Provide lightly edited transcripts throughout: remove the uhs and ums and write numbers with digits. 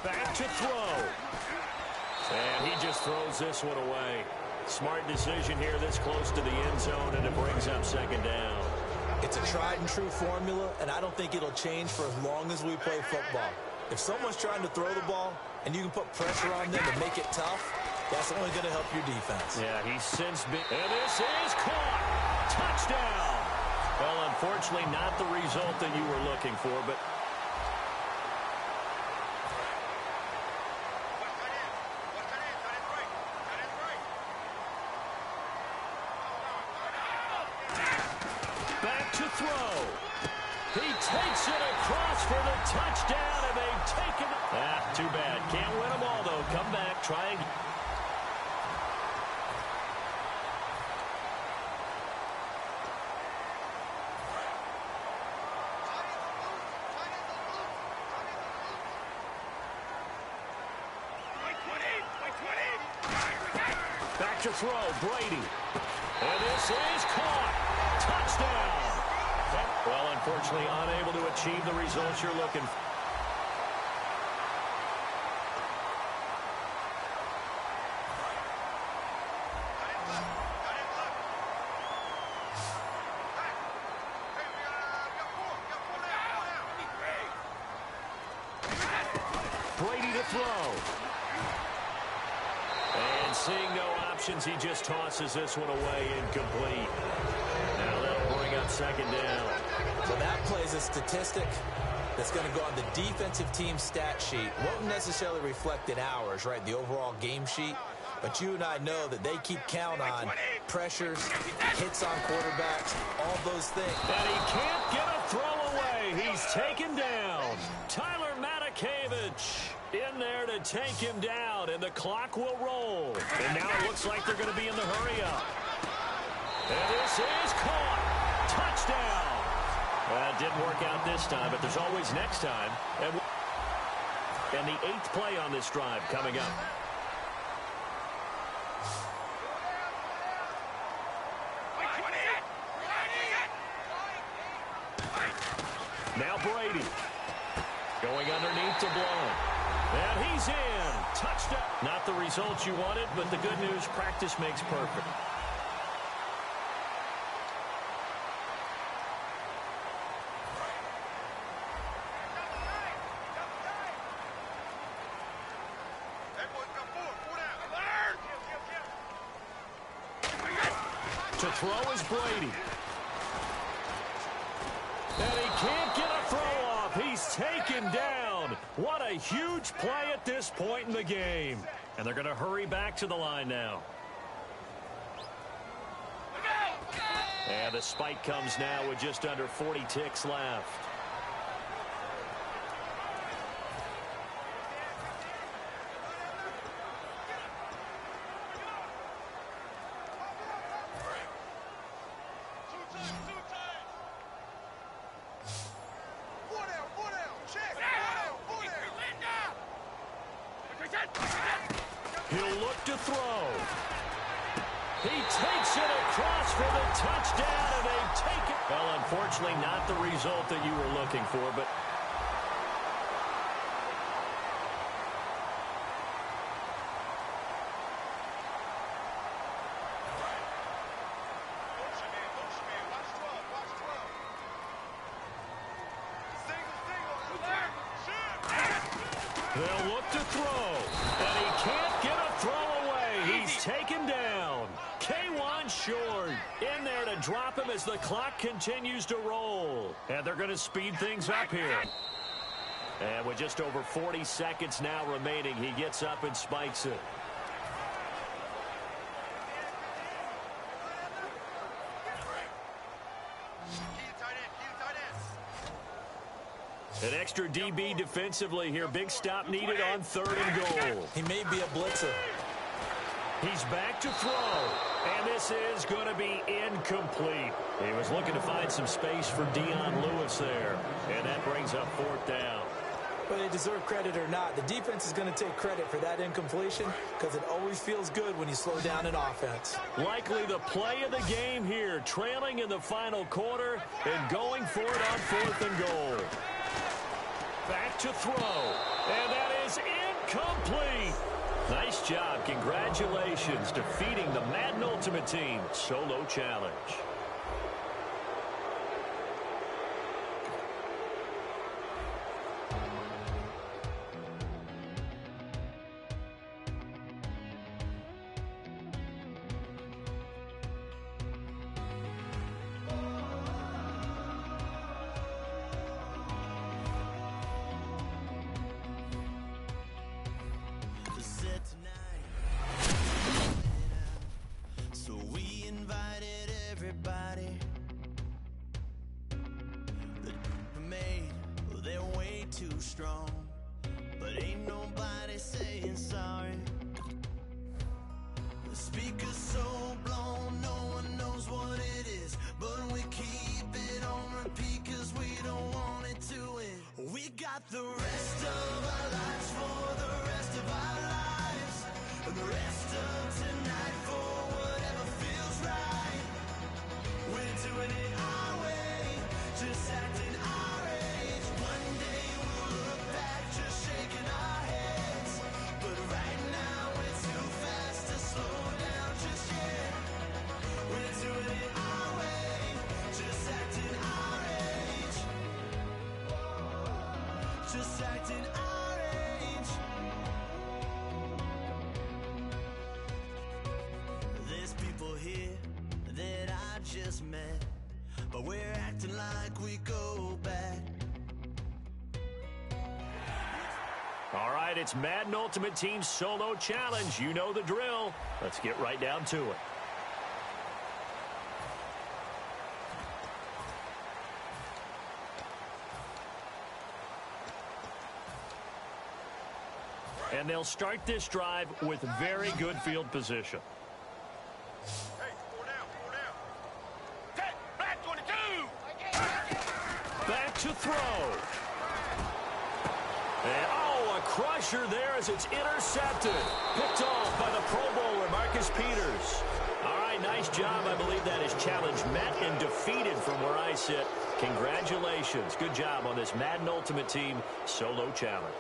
Back to throw. And he just throws this one away. Smart decision here this close to the end zone, and it brings up second down. It's a tried-and-true formula, and I don't think it'll change for as long as we play football. If someone's trying to throw the ball and you can put pressure on them and make it tough, that's only going to help your defense. Yeah, he's since been... And this is caught. Touchdown. Well, unfortunately, not the result that you were looking for, but... Back to throw. He takes it across for the touchdown, and they've taken it. Too bad. Can't win them all, though. Come back, try again. Back to throw, Brady. And this is caught. Touchdown. Well, unfortunately, unable to achieve the results you're looking for. Brady to throw. And seeing no options, he just tosses this one away, incomplete. Now that'll bring up second down. So that plays a statistic that's going to go on the defensive team stat sheet. Won't necessarily reflect in ours, right, the overall game sheet. But you and I know that they keep count on pressures, hits on quarterbacks, all those things. And he can't get a throw away. He's taken down. Tyler Matakevich in there to take him down, and the clock will roll. And now it looks like they're going to be in the hurry-up. And this is caught. Touchdown. Well, it didn't work out this time, but there's always next time. And the 8th play on this drive coming up. Now Brady going underneath to Blount. And he's in. Touchdown. Not the results you wanted, but the good news, practice makes perfect. To throw is Brady. And he can't get a throw off. He's taken down. What a huge play at this point in the game. And they're going to hurry back to the line now. And the spike comes now with just under 40 ticks left. He'll look to throw. He takes it across for the touchdown, and they take it. Well, unfortunately, not the result that you were looking for, but... They'll look to throw, and he can't get a throw away. He's taken down. K1 short in there to drop him as the clock continues to roll. And they're going to speed things up here. And with just over 40 seconds now remaining, he gets up and spikes it. An extra DB defensively here. Big stop needed on 3rd and goal. He may be a blitzer. He's back to throw. And this is going to be incomplete. He was looking to find some space for Dion Lewis there. And that brings up 4th down. Whether they deserve credit or not, the defense is going to take credit for that incompletion because it always feels good when you slow down an offense. Likely the play of the game here. Trailing in the final quarter and going for it on 4th and goal. Back to throw. And that is incomplete. Nice job. Congratulations. Defeating the Madden Ultimate Team Solo Challenge. Too strong, but ain't nobody saying sorry. The speaker's so blown, no one knows what it is, but we keep it on repeat cause we don't want it to end. We got the rest of our lives for the rest of our lives, and the rest of tonight for whatever feels right. We're doing it our way, just acting our age. One day we'll look back just shaking our heads, but right now we're too fast to slow down just yet. We're doing it our way, just acting our age, just acting our age. There's people here that I just met, but we're acting like we go back. All right, it's Madden Ultimate Team Solo Challenge. You know the drill. Let's get right down to it. And they'll start this drive with very good field position. Hey, 4 down. Set, back 22. Back to throw. And, a crusher there as it's intercepted. Picked off by the Pro Bowler, Marcus Peters. All right, nice job. I believe that is challenge met and defeated from where I sit. Congratulations. Good job on this Madden Ultimate Team Solo Challenge.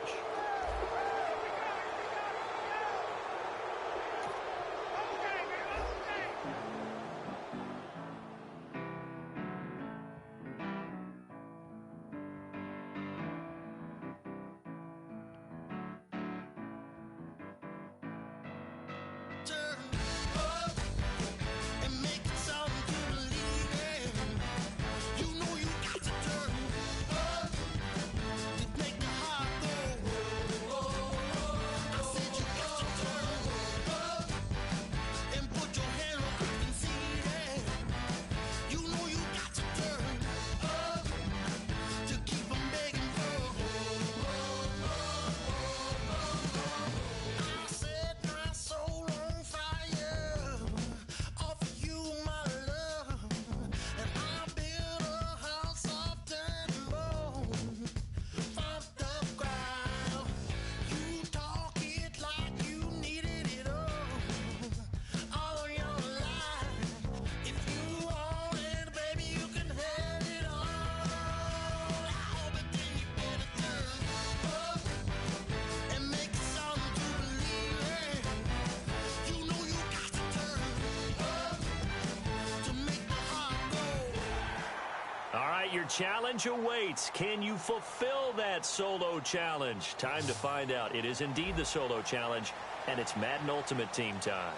Your challenge awaits. Can you fulfill that solo challenge? Time to find out. It is indeed the solo challenge, and it's Madden Ultimate Team time.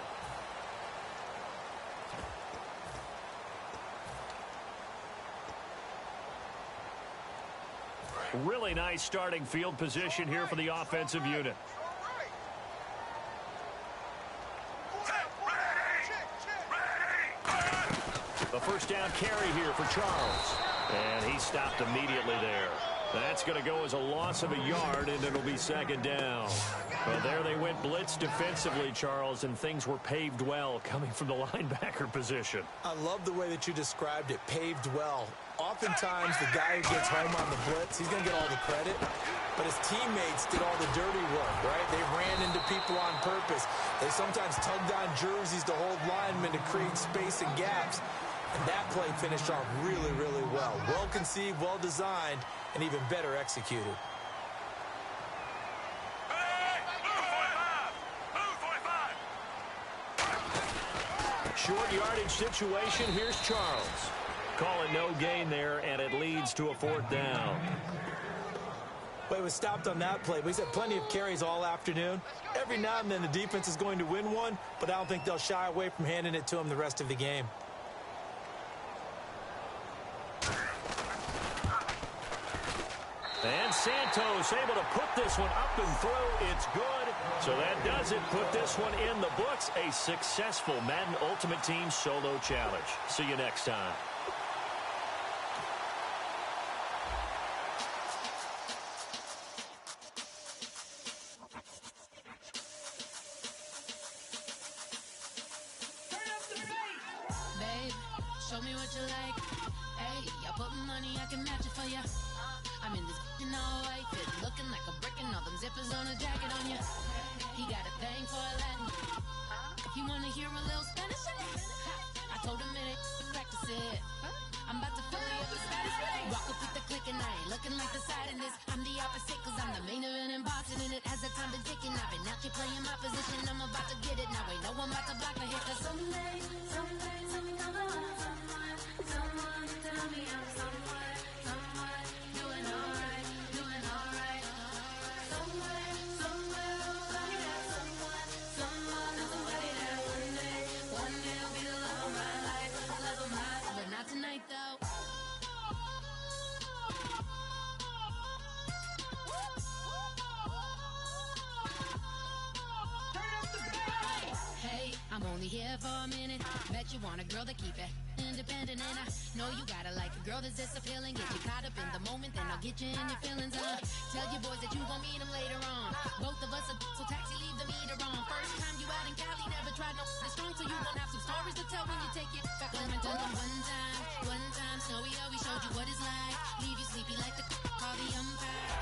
Really nice starting field position here for the offensive unit. The first down carry here for Charles. And he stopped immediately there. That's going to go as a loss of a yard, and it'll be second down. Well, there they went blitz defensively, Charles, and things were paved well coming from the linebacker position. I love the way that you described it, paved well. Oftentimes, the guy who gets home on the blitz, he's going to get all the credit, but his teammates did all the dirty work, right? They ran into people on purpose. They sometimes tugged on jerseys to hold linemen to create space and gaps. And that play finished off really, really well. Well conceived, well designed, and even better executed. Short yardage situation. Here's Charles. Call it no gain there, and it leads to a 4th down. Well, he was stopped on that play, but he's had plenty of carries all afternoon. Every now and then the defense is going to win one, but I don't think they'll shy away from handing it to him the rest of the game. And Santos able to put this one up and through. It's good. So that does it. Put this one in the books. A successful Madden Ultimate Team solo challenge. See you next time. Babe, show me what you like. Hey, I put money, I can match it for ya. I'm in this in all white fit, looking like a brick and all them zippers on a jacket on ya. He got a thing for a Latin. He wanna hear a little Spanish. I told him it ain't practice it. I'm about to fill you up the status. Walk up with the click and I ain't looking like the side in this. I'm the opposite cause I'm the main event and boxing in it. As the time been ticking, I've been out here playing my position. I'm about to get it now. Ain't no one about to block my hit. Cause someday, I'm gonna want someone to tell me I'm someone doing alright. Somewhere, somebody that somebody that one day will be the love of my life, but not tonight though. Hey, I'm only here for a minute. Bet you want a girl to keep it independent, and I know you gotta like a girl that's disappealing. Get you caught up in the moment, then I'll get you in your feelings. Tell your boys that you gon' meet them later on. Both of us are so taxi, leave the meter on. First time you out in Cali, never tried no strong, so you gon' have some stories to tell when you take it back home. And tell them one time, Snowy always showed you what it's like. Leave you sleepy like the call the umpire.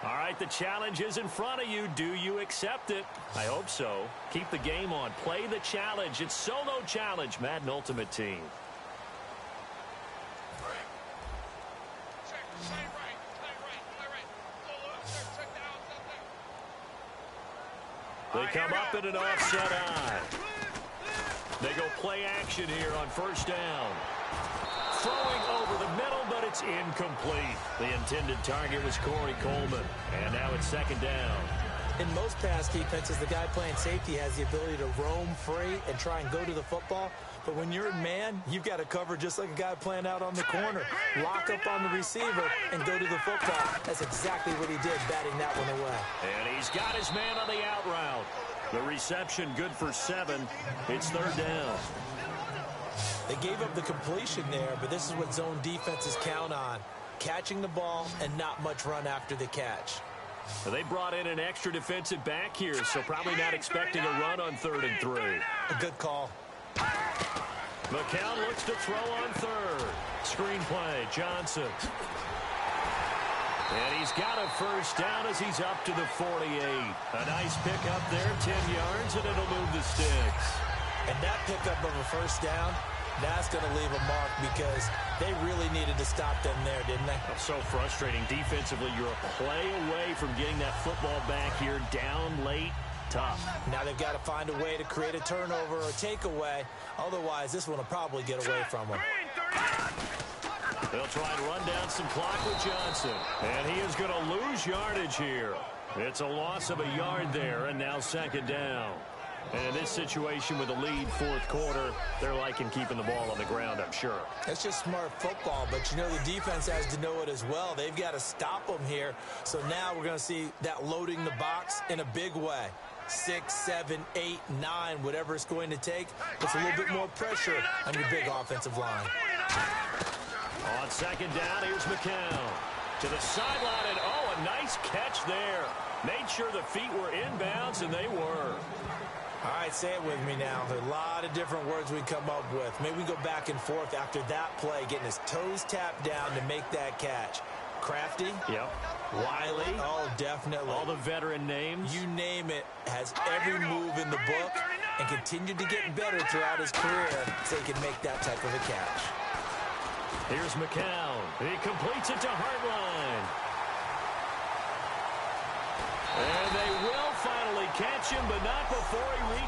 All right, the challenge is in front of you. Do you accept it? I hope so. Keep the game on. Play the challenge. It's solo challenge, Madden Ultimate Team. They come up in an offset eye. They go play action here on 1st down. Throwing over the middle, but it's incomplete. The intended target was Corey Coleman. And now it's 2nd down. In most pass defenses, the guy playing safety has the ability to roam free and try and go to the football. But when you're in man, you've got to cover just like a guy playing out on the corner. Lock up on the receiver and go to the football. That's exactly what he did, batting that one away. And he's got his man on the out route. The reception good for 7. It's 3rd down. They gave up the completion there, but this is what zone defenses count on. Catching the ball and not much run after the catch. They brought in an extra defensive back here, so probably not expecting a run on 3rd and 3. A good call. McCown looks to throw on 3rd. Screen play, Johnson. And he's got a 1st down as he's up to the 48. A nice pickup there, 10 yards, and it'll move the sticks. And that pickup of a 1st down, that's going to leave a mark because they really needed to stop them there, didn't they? So frustrating. Defensively, you're a play away from getting that football back here down late. Tough. Now they've got to find a way to create a turnover or takeaway. Otherwise, this one will probably get away from them. They'll try and run down some clock with Johnson. And he is going to lose yardage here. It's a loss of a yard there, and now 2nd down. And in this situation with a lead 4th quarter, they're liking keeping the ball on the ground, I'm sure. That's just smart football, but you know the defense has to know it as well. They've got to stop them here. So now we're going to see that loading the box in a big way. 6, 7, 8, 9, whatever it's going to take. Puts a little bit more pressure on your big offensive line. On 2nd down, here's McCown. To the sideline, and oh, a nice catch there. Made sure the feet were inbounds, and they were. All right, say it with me now. There are a lot of different words we come up with. Maybe we go back and forth after that play, getting his toes tapped down to make that catch. Crafty? Yep. Wiley? Oh, definitely. All the veteran names? You name it. Has every move in the book and continued to get better throughout his career so he can make that type of a catch. Here's McCown. He completes it to Hartline. And they will finally catch him, but not before he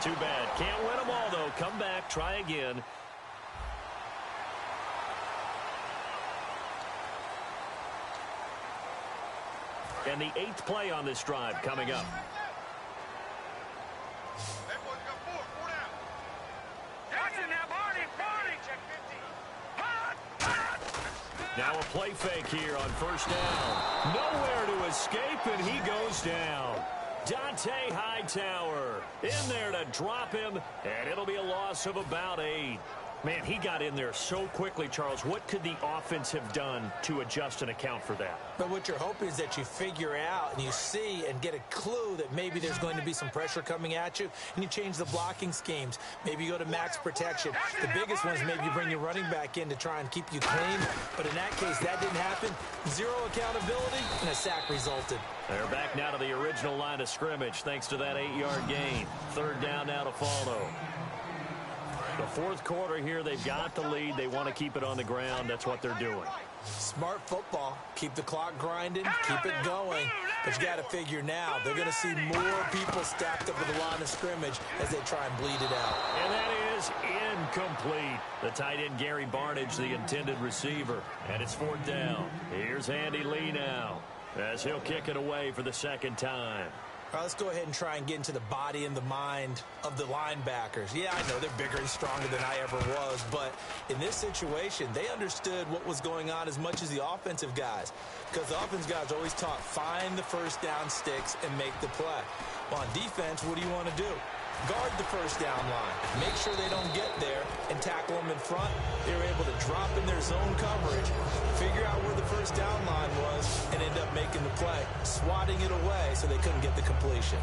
too bad. Can't win them all, though. Come back, try again. And the 8th play on this drive coming up. Now a play fake here on first down. Nowhere to escape, and he goes down. Dante Hightower in there to drop him, and it'll be a loss of about 8. Man, he got in there so quickly, Charles. What could the offense have done to adjust and account for that? But what you're hoping is that you figure out and you see and get a clue that maybe there's going to be some pressure coming at you, and you change the blocking schemes. Maybe you go to max protection. The biggest one is maybe you bring your running back in to try and keep you clean. But in that case, that didn't happen. Zero accountability, and a sack resulted. They're back now to the original line of scrimmage thanks to that 8-yard gain. 3rd down now to follow. The 4th quarter here, they've got the lead. They want to keep it on the ground. That's what they're doing. Smart football. Keep the clock grinding. Keep it going. But you got to figure now, they're going to see more people stacked up at the line of scrimmage as they try and bleed it out. And that is incomplete. The tight end, Gary Barnage, the intended receiver. And it's 4th down. Here's Andy Lee now as he'll kick it away for the 2nd time. All right, let's go ahead and try and get into the body and the mind of the linebackers. Yeah, I know they're bigger and stronger than I ever was, but in this situation, they understood what was going on as much as the offensive guys, because the offensive guys always taught find the first down sticks and make the play. Well, on defense, what do you want to do? Guard the first down line. Make sure they don't get there and tackle them in front. They were able to drop in their zone coverage, figure out where the first down line was, and end up making the play, swatting it away so they couldn't get the completion.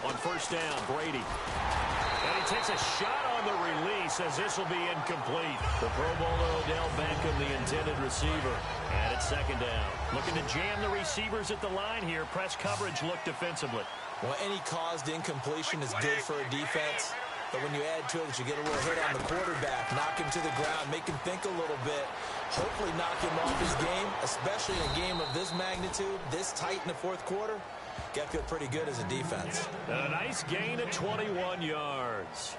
On first down, Brady. And he takes a shot on the release as this will be incomplete. The Pro Bowler Odell Beckham, the intended receiver. And it's 2nd down. Looking to jam the receivers at the line here. Press coverage look defensively. Well, any caused incompletion is good for a defense. But when you add to it that you get a little hit on the quarterback, knock him to the ground, make him think a little bit, hopefully knock him off his game, especially in a game of this magnitude, this tight in the 4th quarter. Got to feel pretty good as a defense. A nice gain of 21 yards.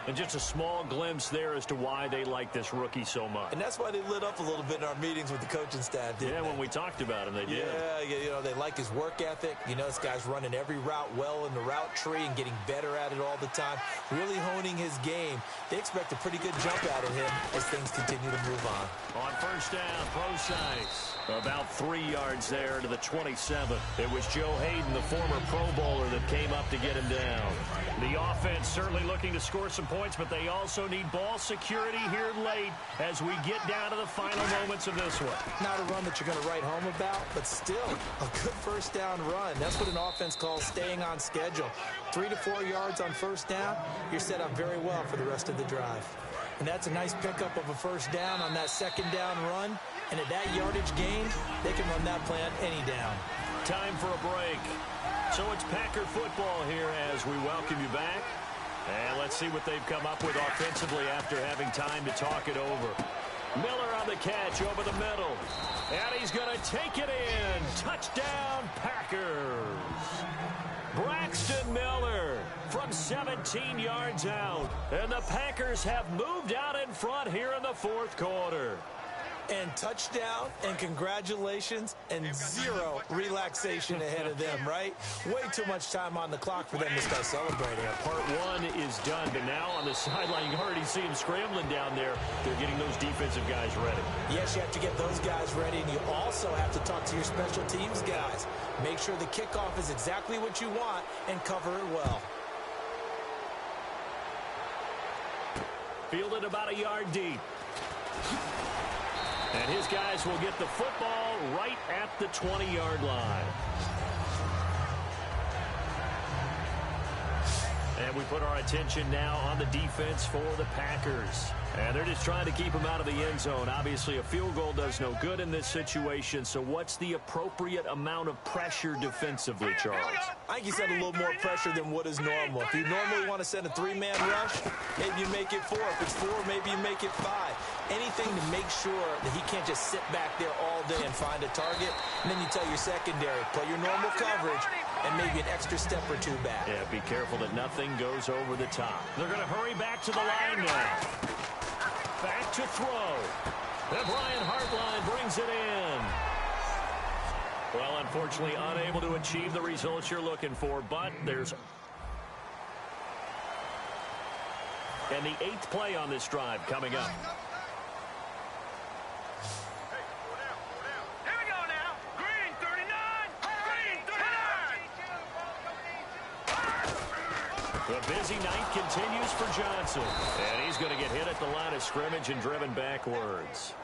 And just a small glimpse there as to why they like this rookie so much. And that's why they lit up a little bit in our meetings with the coaching staff, didn't they? When we talked about him, they did. Yeah, you know, they like his work ethic. You know, this guy's running every route well in the route tree and getting better at it all the time, really honing his game. They expect a pretty good jump out of him as things continue to move on. On first down, Procise. About 3 yards there to the 27th. It was Joe Hayden, the former Pro Bowler, that came up to get him down. The offense certainly looking to score some points, but they also need ball security here late as we get down to the final moments of this one. Not a run that you're going to write home about, but still a good first down run. That's what an offense calls staying on schedule. 3 to 4 yards on first down, you're set up very well for the rest of the drive. And that's a nice pickup of a first down on that 2nd down run. And at that yardage gain, they can run that play on any down. Time for a break. So it's Packer football here as we welcome you back. And let's see what they've come up with offensively after having time to talk it over. Miller on the catch over the middle. And he's going to take it in. Touchdown, Packers. Braxton Miller from 17 yards out. And the Packers have moved out in front here in the 4th quarter. And touchdown, and congratulations, and zero relaxation ahead of them, right? Way too much time on the clock for them to start celebrating. Part 1 is done, but now on the sideline, you already see them scrambling down there. They're getting those defensive guys ready. Yes, you have to get those guys ready, and you also have to talk to your special teams guys. Make sure the kickoff is exactly what you want and cover it well. Fielded about a yard deep. And his guys will get the football right at the 20-yard line. And we put our attention now on the defense for the Packers. And they're just trying to keep him out of the end zone. Obviously, a field goal does no good in this situation. So what's the appropriate amount of pressure defensively, Charles? I think you send a little more pressure than what is normal. If you normally want to send a 3-man rush, maybe you make it 4. If it's 4, maybe you make it 5. anything to make sure that he can't just sit back there all day and find a target. And then you tell your secondary, play your normal coverage and maybe an extra step or two back. Yeah, be careful that nothing goes over the top. They're going to hurry back to the line now. Back to throw. And Brian Hartline brings it in. Well, unfortunately, unable to achieve the results you're looking for, but there's... And the 8th play on this drive coming up. Here we go now. Green 39. Green 39. The busy night continues for Johnson. And he's going to get hit at the line of scrimmage and driven backwards.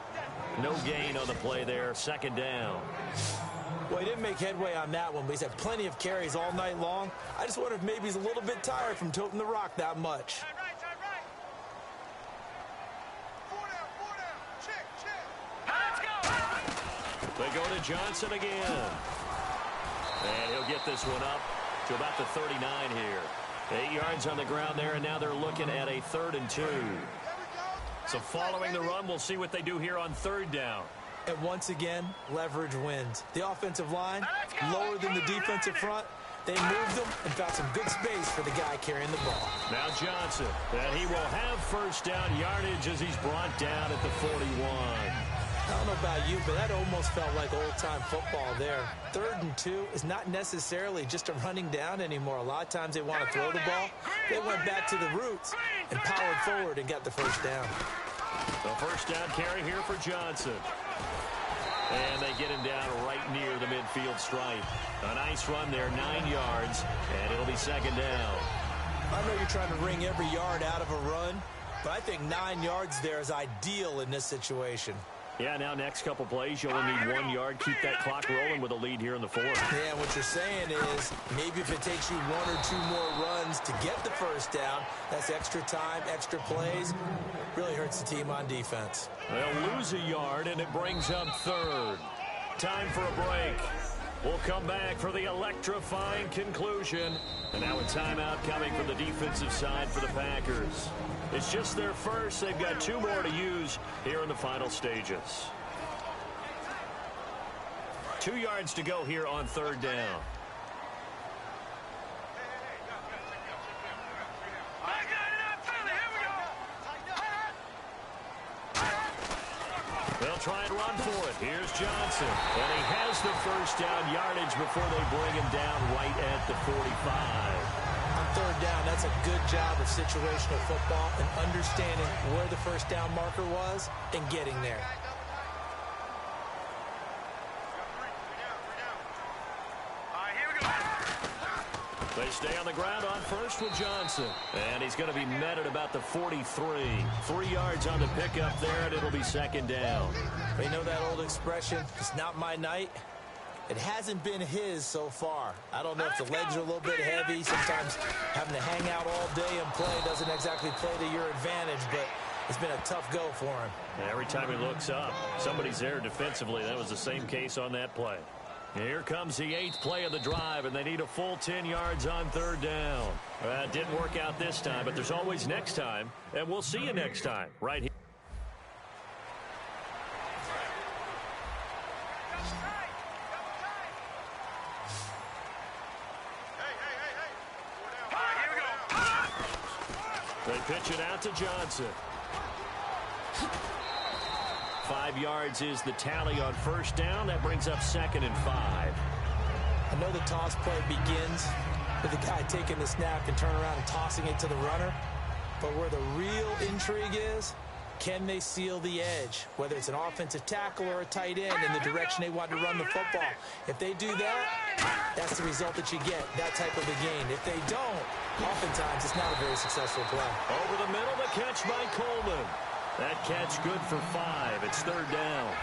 No gain on the play there. 2nd down. Well, he didn't make headway on that one, but he's had plenty of carries all night long. I just wonder if maybe he's a little bit tired from toting the rock that much. They go to Johnson again. And he'll get this one up to about the 39 here. 8 yards on the ground there, and now they're looking at a 3rd and 2. So following the run, we'll see what they do here on 3rd down. And once again, leverage wins. The offensive line, lower than the defensive front. They moved them and found some good space for the guy carrying the ball. Now Johnson, and he will have 1st down yardage as he's brought down at the 41. I don't know about you, but that almost felt like old-time football there. 3rd and 2 is not necessarily just a running down anymore. A lot of times they want to throw the ball. They went back to the roots and powered forward and got the 1st down. The 1st down carry here for Johnson. And they get him down right near the midfield stripe. A nice run there, 9 yards, and it'll be 2nd down. I know you're trying to wring every yard out of a run, but I think 9 yards there is ideal in this situation. Yeah, now next couple plays, you only need 1 yard. Keep that clock rolling with a lead here in the 4th. Yeah, what you're saying is maybe if it takes you 1 or 2 more runs to get the 1st down, that's extra time, extra plays. Really hurts the team on defense. They'll lose a yard, and it brings up 3rd. Time for a break. We'll come back for the electrifying conclusion. And now a timeout coming from the defensive side for the Packers. It's just their first. They've got 2 more to use here in the final stages. 2 yards to go here on 3rd down. They'll try and run for it. Here's Johnson. And he has the 1st down yardage before they bring him down right at the 45. On 3rd down, that's a good job of situational football and understanding where the 1st down marker was and getting there. They stay on the ground on 1st with Johnson. And he's going to be met at about the 43. 3 yards on the pickup there, and it'll be 2nd down. They know that old expression, it's not my night. It hasn't been his so far. I don't know if the legs are a little bit heavy. Sometimes having to hang out all day and play doesn't exactly play to your advantage, but it's been a tough go for him. Every time he looks up, somebody's there defensively. That was the same case on that play. Here comes the 8th play of the drive, and they need a full 10 yards on 3rd down. It didn't work out this time, but there's always next time, and we'll see you next time right here. They pitch it out to Johnson. 5 yards is the tally on 1st down. That brings up 2nd and 5. I know the toss play begins with the guy taking the snap and turn around and tossing it to the runner. But where the real intrigue is, can they seal the edge? Whether it's an offensive tackle or a tight end in the direction they want to run the football. If they do that, that's the result that you get, that type of a gain. If they don't, oftentimes it's not a very successful play. Over the middle, the catch by Coleman. That catch good for 5. It's 3rd down.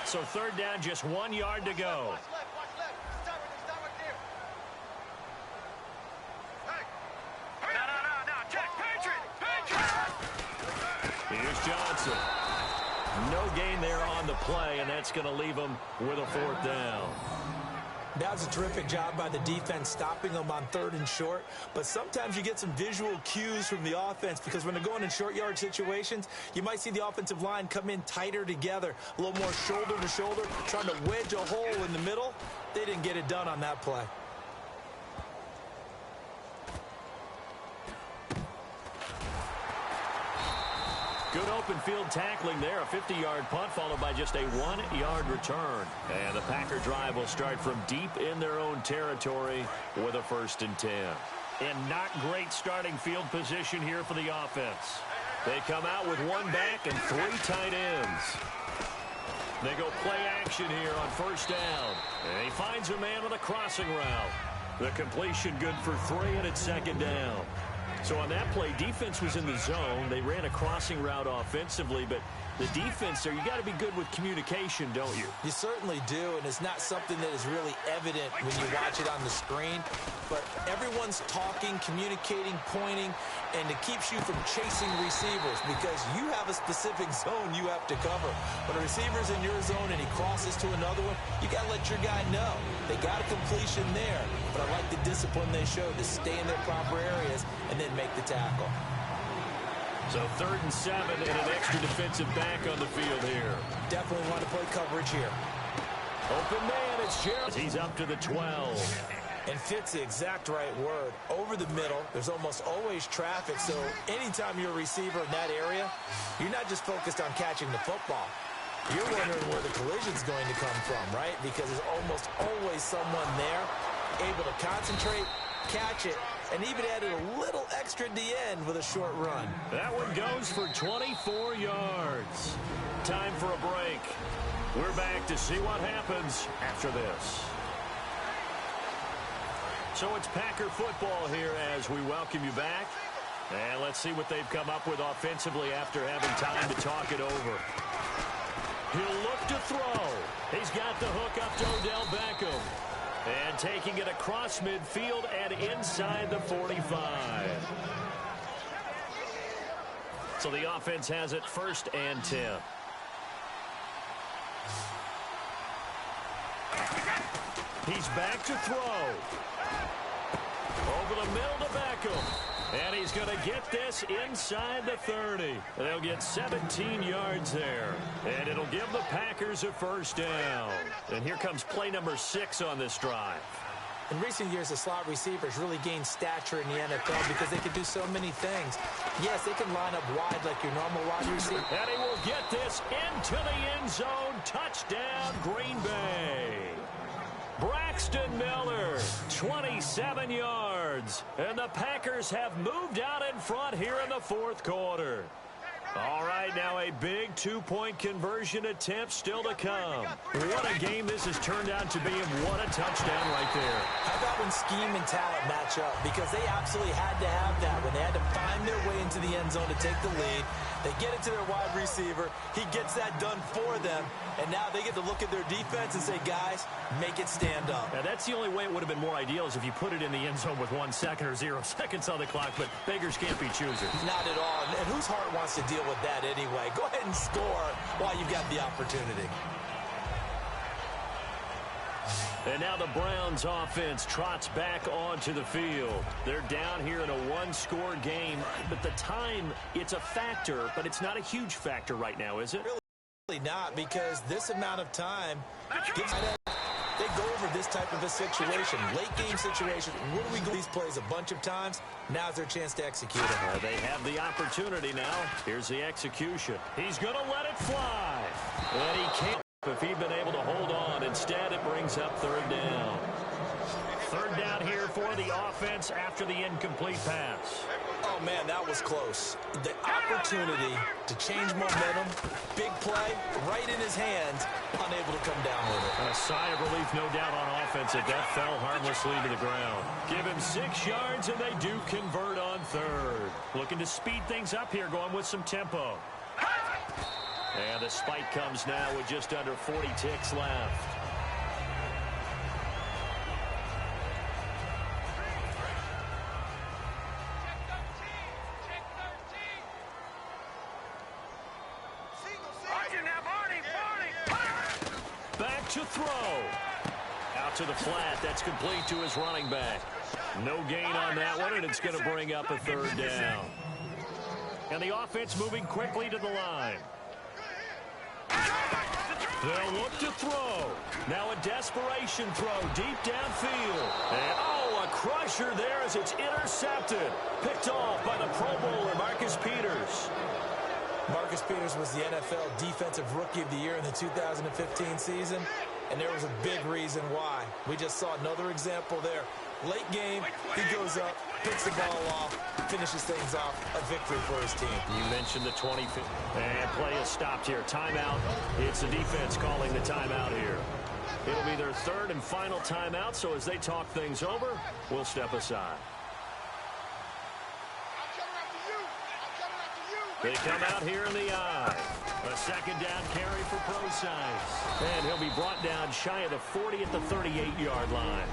So 3rd down, just 1 yard to go. Watch left. Stop right there. Hey. No. Check. Patriot. Here's Johnson. No gain there on the play, and that's going to leave him with a 4th down. That was a terrific job by the defense stopping them on 3rd and short. But sometimes you get some visual cues from the offense because when they're going in short yard situations, you might see the offensive line come in tighter together, a little more shoulder to shoulder, trying to wedge a hole in the middle. They didn't get it done on that play. Good open field tackling there. A 50-yard punt followed by just a 1-yard return. And the Packer drive will start from deep in their own territory with a 1st and 10. And not great starting field position here for the offense. They come out with 1 back and 3 tight ends. They go play action here on 1st down. And he finds a man with a crossing route. The completion good for 3, and it's 2nd down. So on that play, defense was in the zone. They ran a crossing route offensively, but the defense there, you got to be good with communication, don't you? You certainly do, and it's not something that is really evident when you watch it on the screen. But everyone's talking, communicating, pointing, and it keeps you from chasing receivers because you have a specific zone you have to cover. When a receiver's in your zone and he crosses to another one, you got to let your guy know. They got a completion there, but I like the discipline they showed to stay in their proper areas and then make the tackle. So 3rd and 7 and an extra defensive back on the field here. Definitely want to play coverage here. Open man, it's Gerald. He's up to the 12. And fits the exact right word. Over the middle, there's almost always traffic, so anytime you're a receiver in that area, you're not just focused on catching the football. You're wondering where the collision's going to come from, right? Because there's almost always someone there able to concentrate, catch it, and even added a little extra at the end with a short run. That one goes for 24 yards. Time for a break. We're back to see what happens after this. So it's Packer football here as we welcome you back. And let's see what they've come up with offensively after having time to talk it over. He'll look to throw. He's got the hook up to Odell Beckham. And taking it across midfield and inside the 45. So the offense has it 1st and 10. He's back to throw. Over the middle to Beckham. And he's going to get this inside the 30. They'll get 17 yards there. And it'll give the Packers a 1st down. And here comes play number 6 on this drive. In recent years, the slot receivers really gained stature in the NFL because they can do so many things. Yes, they can line up wide like your normal wide receiver. And he will get this into the end zone. Touchdown, Green Bay. Braxton Miller, 27 yards. And the Packers have moved out in front here in the 4th quarter. All right, now a big 2-point conversion attempt still to come. What a game this has turned out to be, and what a touchdown right there. How about when scheme and talent match up? Because they absolutely had to have that when they had to find their way into the end zone to take the lead. They get it to their wide receiver. He gets that done for them. And now they get to look at their defense and say, guys, make it stand up. Now, that's the only way it would have been more ideal is if you put it in the end zone with 1 second or 0 seconds on the clock, but beggars can't be choosers. Not at all. And whose heart wants to deal with that anyway? Go ahead and score while you've got the opportunity. And now the Browns offense trots back onto the field. They're down here in a 1-score game, but the time, it's a factor, but it's not a huge factor right now, is it? Really not, because this amount of time gives they go over this type of a situation, late game situation. What do we go these plays a bunch of times? Now's their chance to execute it. They have the opportunity now. Here's the execution. He's going to let it fly. And he can't if he'd been able to hold on. Instead, it brings up 3rd down. 3rd down here for the offense after the incomplete pass. Oh, man, that was close. The opportunity to change momentum, big play, right in his hands, unable to come down with it. A sigh of relief, no doubt, on offense if that fell harmlessly to the ground. Give him 6 yards, and they do convert on 3rd. Looking to speed things up here, going with some tempo. And the spike comes now with just under 40 ticks left. Back to throw. Out to the flat. That's complete to his running back. No gain on that one, and it's going to bring up a third down. And the offense moving quickly to the line. They'll look to throw. Now a desperation throw deep downfield. And, a crusher there as it's intercepted. Picked off by the Pro Bowler, Marcus Peters. Marcus Peters was the NFL Defensive Rookie of the Year in the 2015 season, and there was a big reason why. We just saw another example there. Late game, he goes up, picks the ball off, finishes things off, a victory for his team. You mentioned the 25th. And play is stopped here. Timeout. It's the defense calling the timeout here. It'll be their third and final timeout, so as they talk things over, we'll step aside. They come out here in the eye. A second down carry for Procise. And he'll be brought down shy of the 40 at the 38-yard line.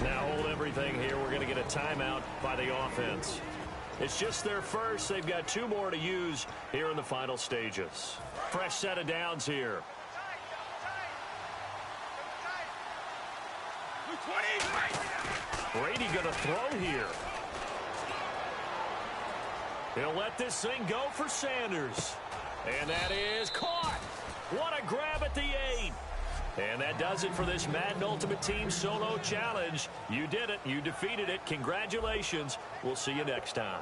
Now hold everything here. We're going to get a timeout by the offense. It's just their first. They've got 2 more to use here in the final stages. Fresh set of downs here. Brady going to throw here. He'll let this thing go for Sanders. And that is caught. What a grab at the 8. And that does it for this Madden Ultimate Team Solo Challenge. You did it. You defeated it. Congratulations. We'll see you next time.